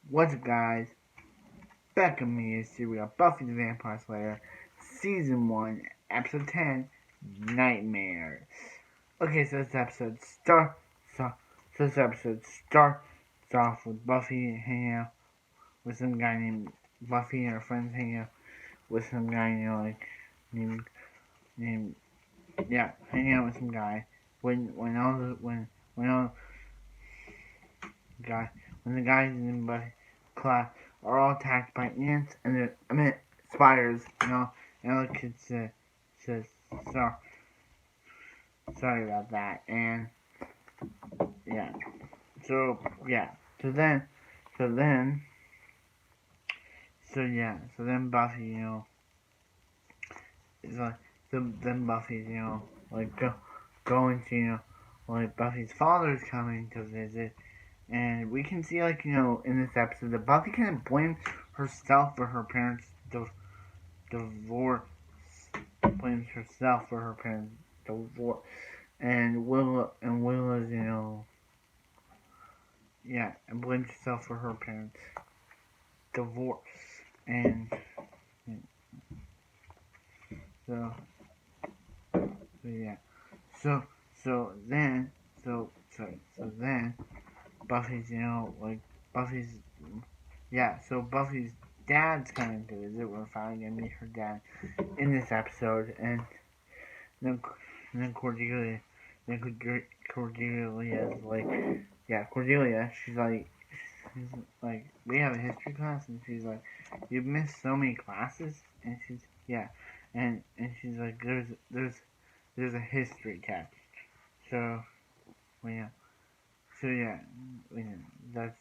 What's up, guys? Back in me is here we got Buffy the Vampire Slayer, Season 1, Episode 10, Nightmare. Okay, so this episode starts off with Buffy hanging out with some guy named Buffy and her friends hanging out with some guy, named, named, hanging out with some guy. When the guys in the class are all attacked by ants and spiders, and the kid says so, sorry about that, and yeah, so yeah, so then, so then, so yeah, so then Buffy, is like, then Buffy's, going to, Buffy's father's coming to visit. And we can see, in this episode, that Buffy kind of blames herself for her parents' divorce. Blames herself for her parents' divorce. And Willa's, and blames herself for her parents' divorce. And so yeah. So then, Buffy's, Buffy's dad's coming to visit. We're finally gonna meet her dad in this episode, and then, Cordelia, Cordelia, she's like, we have a history class, and she's like, you've missed so many classes, and she's like, there's a history test, so, well, yeah. So yeah, that's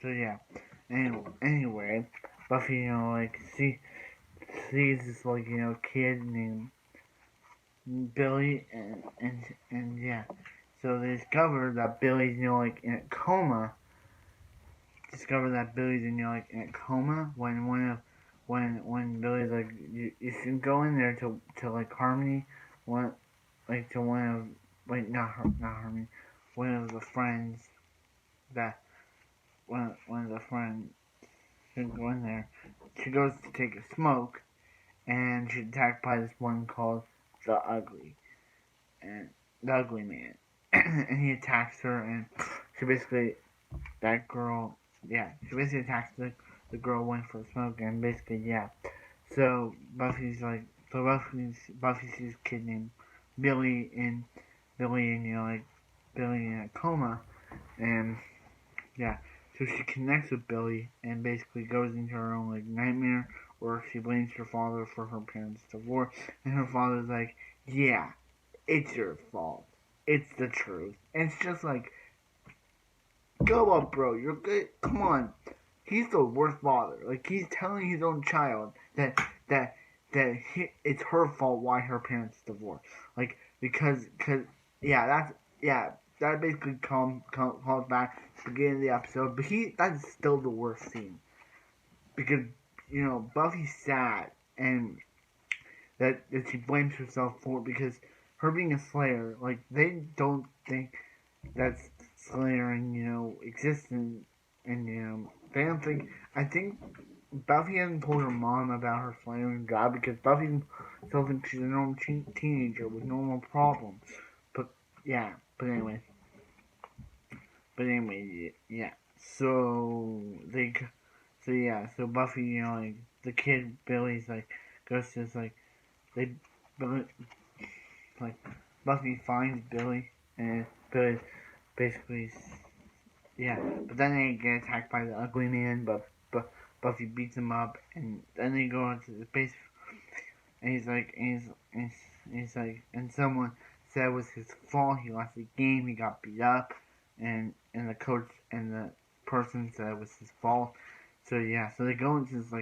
So yeah. Anyway, Buffy, sees this kid named Billy, and yeah. So they discover that Billy's in a coma. Discover that Billy's in a coma when Billy's like, you should go in there to Harmony, to one of not Harmony, one of the friends that one of the friends should go in there. She goes to take a smoke, and she's attacked by this one called the Ugly Man, and he attacks her, and she basically attacks the girl went for a smoke, and basically So Buffy sees a kid named Billy in Billy in a coma, and yeah. So she connects with Billy and basically goes into her own nightmare, where she blames her father for her parents' divorce, and her father's like, yeah, it's your fault. It's the truth. And it's just like, go up, bro. You're good. Come on. He's the worst father. He's telling his own child that it's her fault why her parents divorced. Because that basically calls back to the beginning of the episode. But that's still the worst scene. Because, Buffy's sad, and that she blames herself for it, because her being a Slayer, they don't think that's slayering, exists, and they don't think. I think Buffy hasn't told her mom about her slayering job, because Buffy still thinks she's a normal teenager with normal problems. But yeah, but anyway, yeah. So so Buffy, the kid Billy's goes to they Buffy finds Billy, and Billy basically, but then they get attacked by the Ugly Man, but Buffy beats him up, and then they go into the base, and and someone said it was his fault, he lost the game, he got beat up, and the coach and the person said it was his fault. So so they go into this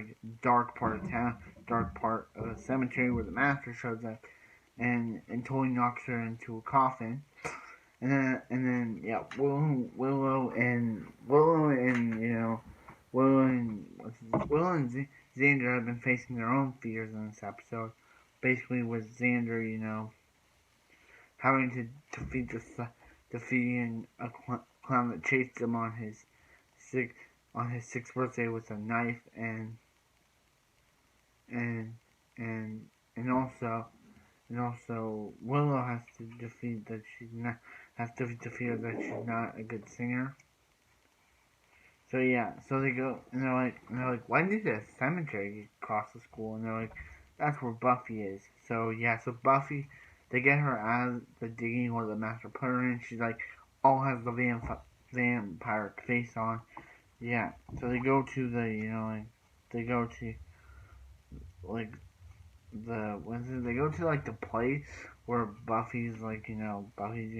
dark part of town, dark part of the cemetery, where the master shows up, and totally knocks her into a coffin. And then Willow and Xander have been facing their own fears in this episode. Basically, with Xander, having to defeating a clown that chased him on his on his 6th birthday with a knife, and and and also Willow has to defeat that she's not has to defeat her that she's not a good singer. So yeah, so they go and they're like, why did a cemetery get across the school? And they're like, that's where Buffy is. So yeah, so Buffy, they get her out of the digging or the master put her in. She's like, all has the vampire face on. Yeah, so they go to the they go to like the what is it? They go to like the place where Buffy's Buffy's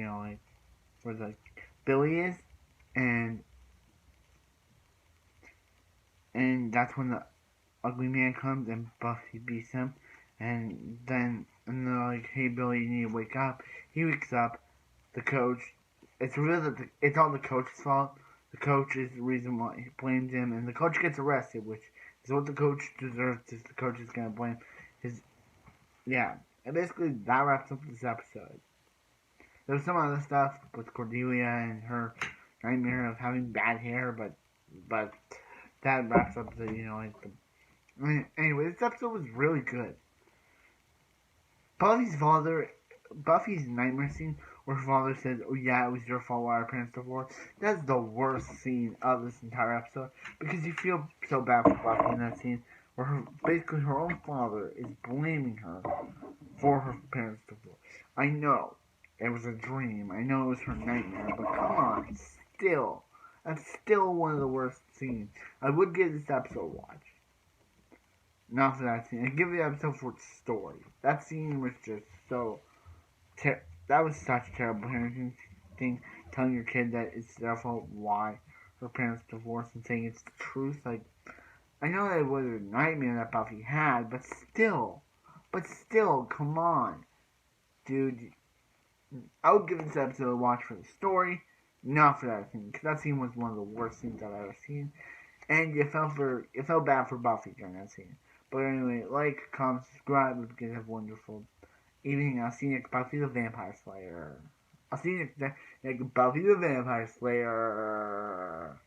where the Billy is, and that's when the ugly man comes and Buffy beats him, and they're like, hey Billy, you need to wake up. He wakes up. The coach, it's all the coach's fault. The coach is the reason why he blames him, and the coach gets arrested, which is what the coach deserves. Is the coach is gonna blame his yeah. And basically that wraps up this episode. There's some other stuff with Cordelia and her nightmare of having bad hair, but that wraps up the anyway, this episode was really good. Buffy's father, Buffy's nightmare scene where her father says, "Oh yeah, it was your fault why our parents divorced." That's the worst scene of this entire episode because you feel so bad for Buffy in that scene where basically her own father is blaming her for her parents' divorce. I know it was a dream. I know it was her nightmare, but come on, still, that's still one of the worst scenes. I would give this episode a watch. Not for that scene. I give the episode for its story. That scene was just so. That was such a terrible parenting thing. Telling your kid that it's their fault why her parents divorced and saying it's the truth. Like, I know that it was a nightmare that Buffy had, but still. Come on. Dude, I would give this episode a watch for the story, not for that scene. Because that scene was one of the worst scenes I've ever seen. And you felt bad for Buffy during that scene. But anyway, like, comment, subscribe. Hope you guys have a wonderful evening. I'll see you next Buffy the Vampire Slayer. I'll see you next Buffy the Vampire Slayer.